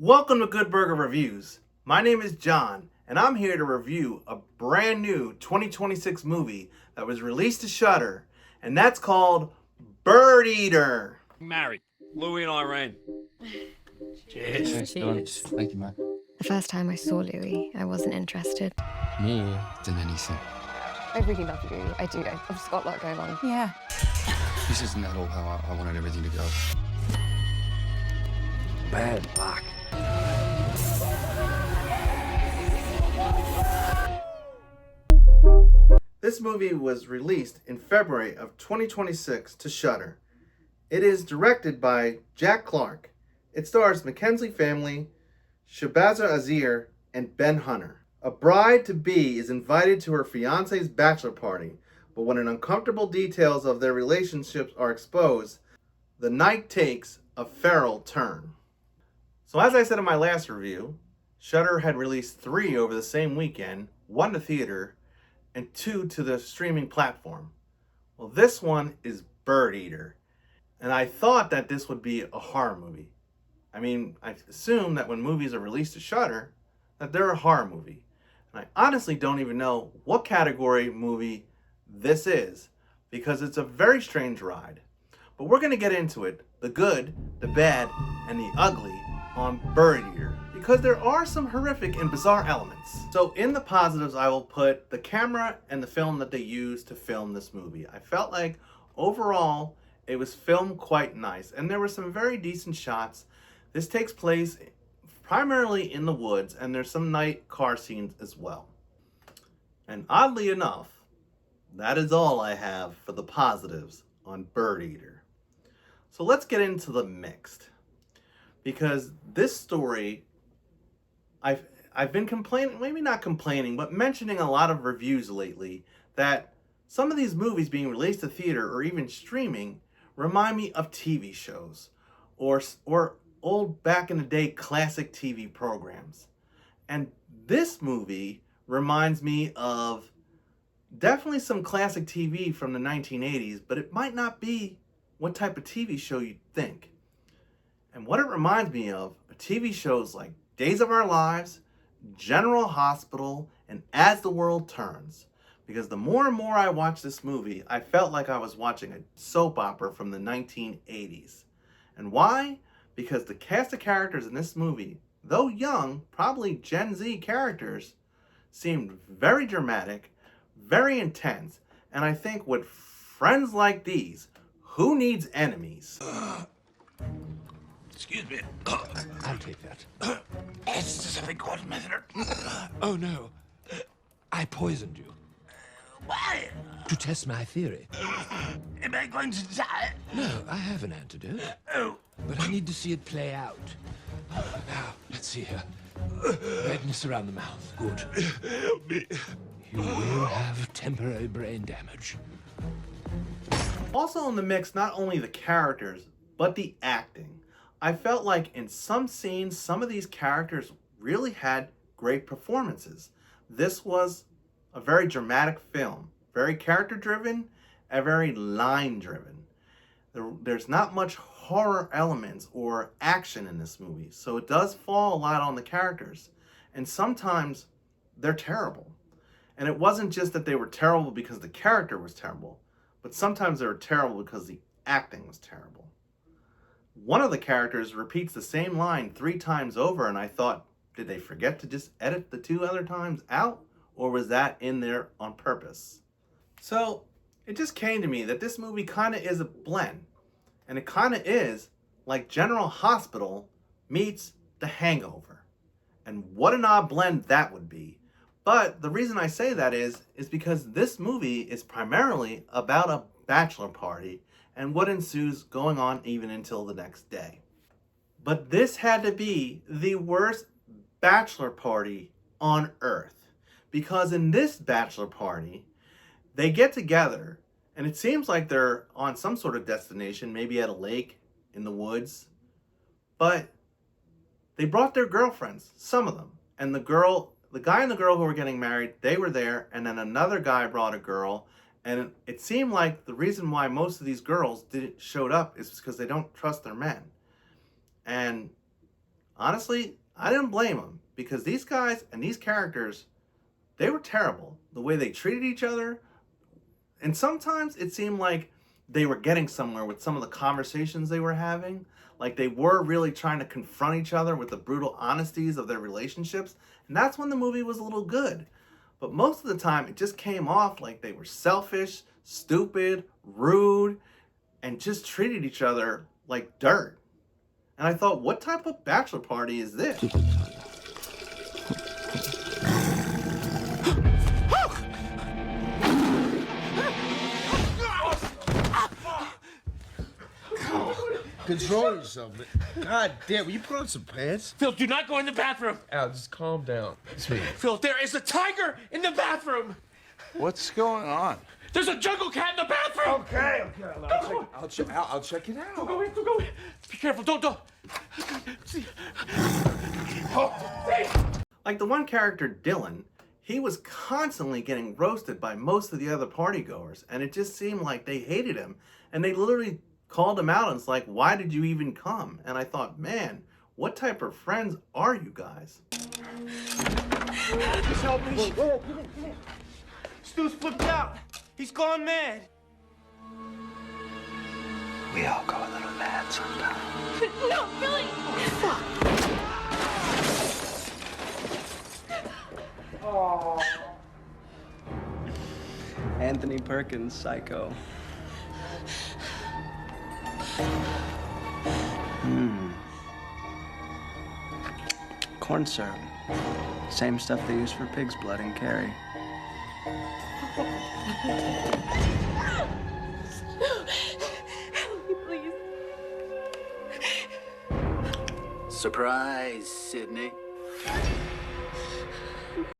Welcome to Good Burger Reviews. My name is John, and I'm here to review a brand new 2026 movie that was released to Shudder, and that's called Birdeater. Married. Louie and Irene. Cheers. Cheers. Thank you, man. The first time I saw Louis, I wasn't interested. More than anything. I really love you. I do. I've just got a lot going on. Yeah. This isn't at all how I wanted everything to go. Bad luck. This movie was released in February of 2026 to Shudder. It is directed by Jack Clark. It stars Mackenzie Family, Shabaza Azir, and Ben Hunter. A bride-to-be is invited to her fiancé's bachelor party, but when uncomfortable details of their relationships are exposed, the night takes a feral turn. So as I said in my last review, Shudder had released 3 over the same weekend, 1 to theater, and 2 to the streaming platform. Well, this one is Birdeater, and I thought that this would be a horror movie. I mean, I assume that when movies are released to Shudder, that they're a horror movie. And I honestly don't even know what category movie this is, because it's a very strange ride. But we're going to get into it, the good, the bad, and the ugly on Birdeater, because there are some horrific and bizarre elements. So in the positives, I will put the camera and the film that they used to film this movie. I felt like overall it was filmed quite nice, and there were some very decent shots. This takes place primarily in the woods, and there's some night car scenes as well. And oddly enough, that is all I have for the positives on Birdeater. So let's get into the mixed. Because this story, I've been complaining, maybe not complaining, but mentioning a lot of reviews lately that some of these movies being released to theater or even streaming remind me of TV shows or old back in the day classic TV programs. And this movie reminds me of definitely some classic TV from the 1980s, but it might not be what type of TV show you'd think. And what it reminds me of are TV shows like Days of Our Lives, General Hospital, and As the World Turns. Because the more and more I watched this movie, I felt like I was watching a soap opera from the 1980s. And why? Because the cast of characters in this movie, though young, probably Gen Z characters, seemed very dramatic, very intense, and I think with friends like these, who needs enemies? Excuse me. I'll take that. Is this a record method? Oh, no. I poisoned you Why? to test my theory. Am I going to die? No, I have an antidote, Oh, but I need to see it play out. Now, let's see here. Redness around the mouth. Good. help me. You will have temporary brain damage. Also in the mix, not only the characters, but the acting. I felt like in some scenes, some of these characters really had great performances. This was a very dramatic film, very character-driven and very line-driven. There's not much horror elements or action in this movie, so it does fall a lot on the characters. And sometimes they're terrible. And it wasn't just that they were terrible because the character was terrible, but sometimes they were terrible because the acting was terrible. One of the characters repeats the same line 3 times over, and I thought, did they forget to just edit the 2 other times out? Or was that in there on purpose? So it just came to me that this movie kind of is a blend. And it kind of is like General Hospital meets The Hangover. And what an odd blend that would be. But the reason I say that is because this movie is primarily about a bachelor party and what ensues going on even until the next day. But this had to be the worst bachelor party on earth. Because in this bachelor party, they get together and it seems like they're on some sort of destination, maybe at a lake, in the woods. But they brought their girlfriends, some of them. And the guy and the girl who were getting married, they were there. And then another guy brought a girl. And it seemed like the reason why most of these girls showed up is because they don't trust their men. And honestly, I didn't blame them because these guys and these characters, they were terrible. The way they treated each other, and sometimes it seemed like they were getting somewhere with some of the conversations they were having. Like they were really trying to confront each other with the brutal honesties of their relationships. And that's when the movie was a little good. But most of the time, it just came off like they were selfish, stupid, rude, and just treated each other like dirt. And I thought, what type of bachelor party is this? Control yourself, man. God damn, will you put on some pants? Phil, do not go in the bathroom. Al, just calm down. It's me. Phil, there is a tiger in the bathroom. What's going on? There's a jungle cat in the bathroom. Okay. I'll check it out. Go in. Be careful. Don't. See. Like the one character, Dylan, he was constantly getting roasted by most of the other partygoers, and it just seemed like they hated him, and they literally called him out, and it's like, why did you even come? And I thought, man, what type of friends are you guys? Just help me. Whoa, come here. Stu's flipped out. He's gone mad. We all go a little mad sometimes. No, Billy! Anthony Perkins, Psycho. Corn syrup. Same stuff they use for pig's blood in Carrie. Please. Surprise, Sydney.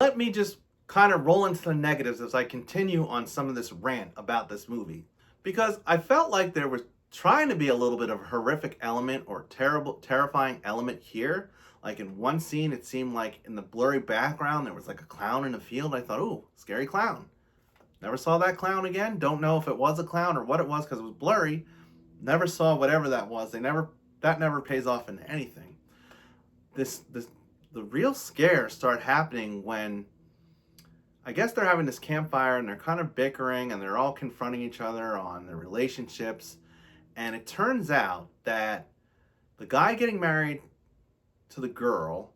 Let me just kind of roll into the negatives as I continue on some of this rant about this movie. Because I felt like there was trying to be a little bit of a horrific element or terrifying element here. Like in one scene, it seemed like in the blurry background, there was like a clown in a field. I thought, ooh, scary clown. Never saw that clown again. Don't know if it was a clown or what it was because it was blurry. Never saw whatever that was. That never pays off into anything. The real scares start happening when I guess they're having this campfire and they're kind of bickering and they're all confronting each other on their relationships. And it turns out that the guy getting married to the girl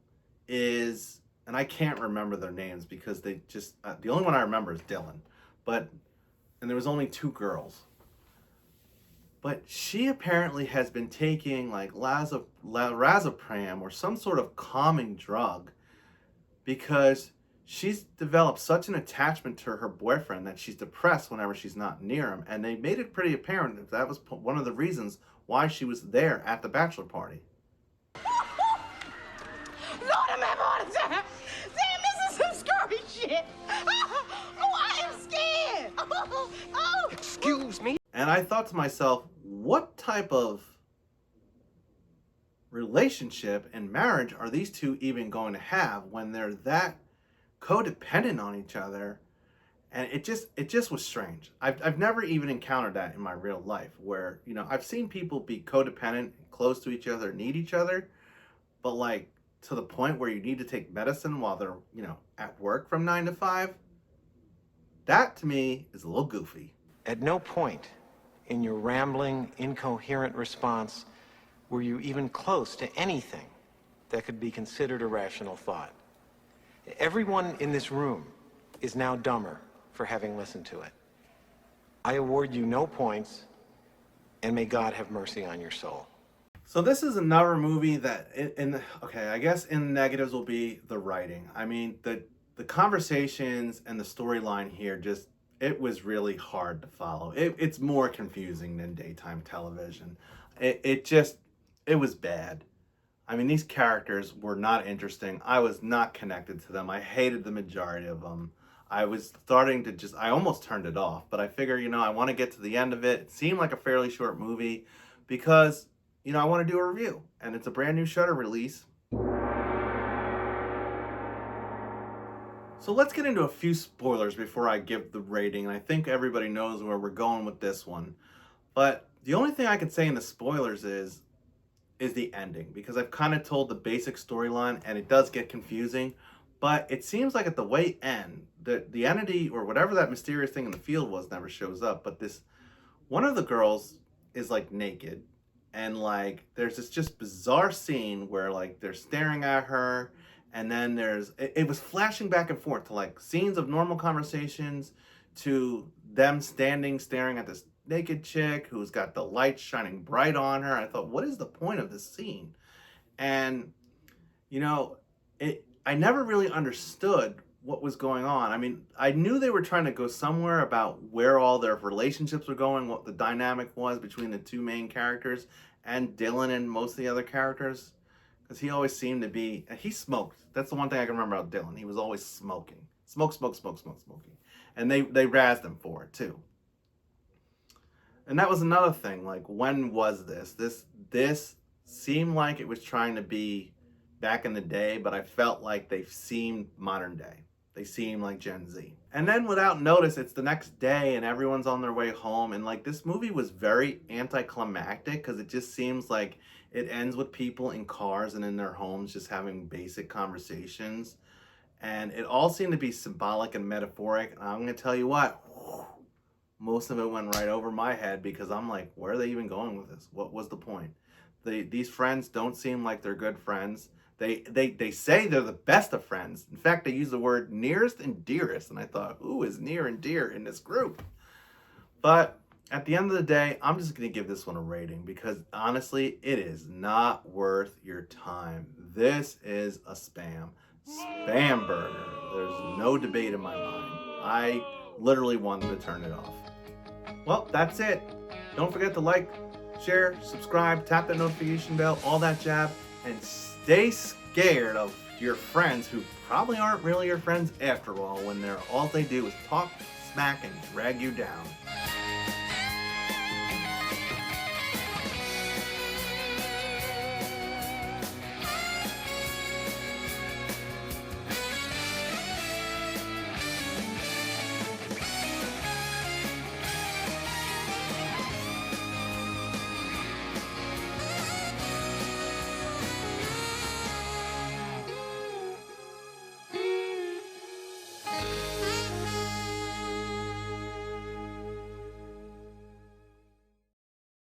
is, and I can't remember their names because they just, the only one I remember is Dylan. And there was only two girls. But she apparently has been taking like Razapram or some sort of calming drug because she's developed such an attachment to her boyfriend that she's depressed whenever she's not near him. And they made it pretty apparent that that was one of the reasons why she was there at the bachelor party. Lord, I'm having a heart attack. Damn, this is some scary shit. Oh, I am scared. Oh. Excuse me? And I thought to myself, what type of relationship and marriage are these two even going to have when they're that codependent on each other? And it just was strange. I've never even encountered that in my real life where, you know, I've seen people be codependent, close to each other, need each other, but like to the point where you need to take medicine while they're, you know, at work from 9 to 5. That to me is a little goofy. At no point in your rambling, incoherent response were you even close to anything that could be considered a rational thought. Everyone in this room is now dumber for having listened to it. I award you no points, and may God have mercy on your soul. So this is another movie that, okay, I guess in negatives will be the writing. I mean, the conversations and the storyline here just, it was really hard to follow. It's more confusing than daytime television. It was bad. I mean, these characters were not interesting. I was not connected to them. I hated the majority of them. I was starting to I almost turned it off, but I figure, you know, I want to get to the end of it. It seemed like a fairly short movie because, you know, I want to do a review, and it's a brand new Shudder release. So let's get into a few spoilers before I give the rating. I think everybody knows where we're going with this one. But the only thing I can say in the spoilers is is the ending, because I've kind of told the basic storyline and it does get confusing, but it seems like at the way end, the entity or whatever that mysterious thing in the field was never shows up, but this one of the girls is like naked, and like there's this just bizarre scene where like they're staring at her, and then it was flashing back and forth to like scenes of normal conversations to them standing staring at this naked chick who's got the light shining bright on her. I thought, what is the point of this scene? And you know, I never really understood what was going on. I mean, I knew they were trying to go somewhere about where all their relationships were going, what the dynamic was between the two main characters and Dylan and most of the other characters, because he always seemed to be, he smoked. That's the one thing I can remember about Dylan. He was always smoking. Smoking. And they razzed him for it too. And that was another thing, like, when was this? This seemed like it was trying to be back in the day, but I felt like they seemed modern day. They seemed like Gen Z. And then without notice, it's the next day and everyone's on their way home. And like, this movie was very anticlimactic because it just seems like it ends with people in cars and in their homes just having basic conversations. And it all seemed to be symbolic and metaphoric. And I'm going to tell you what, most of it went right over my head, because I'm like, where are they even going with this? What was the point? These friends don't seem like they're good friends. They say they're the best of friends. In fact, they use the word nearest and dearest. And I thought, who is near and dear in this group? But at the end of the day, I'm just going to give this one a rating, because honestly, it is not worth your time. This is a spam burger. There's no debate in my mind. I literally wanted to turn it off. Well, that's it. Don't forget to like, share, subscribe, tap that notification bell, all that jab, and stay scared of your friends who probably aren't really your friends after all, when all they do is talk smack and drag you down.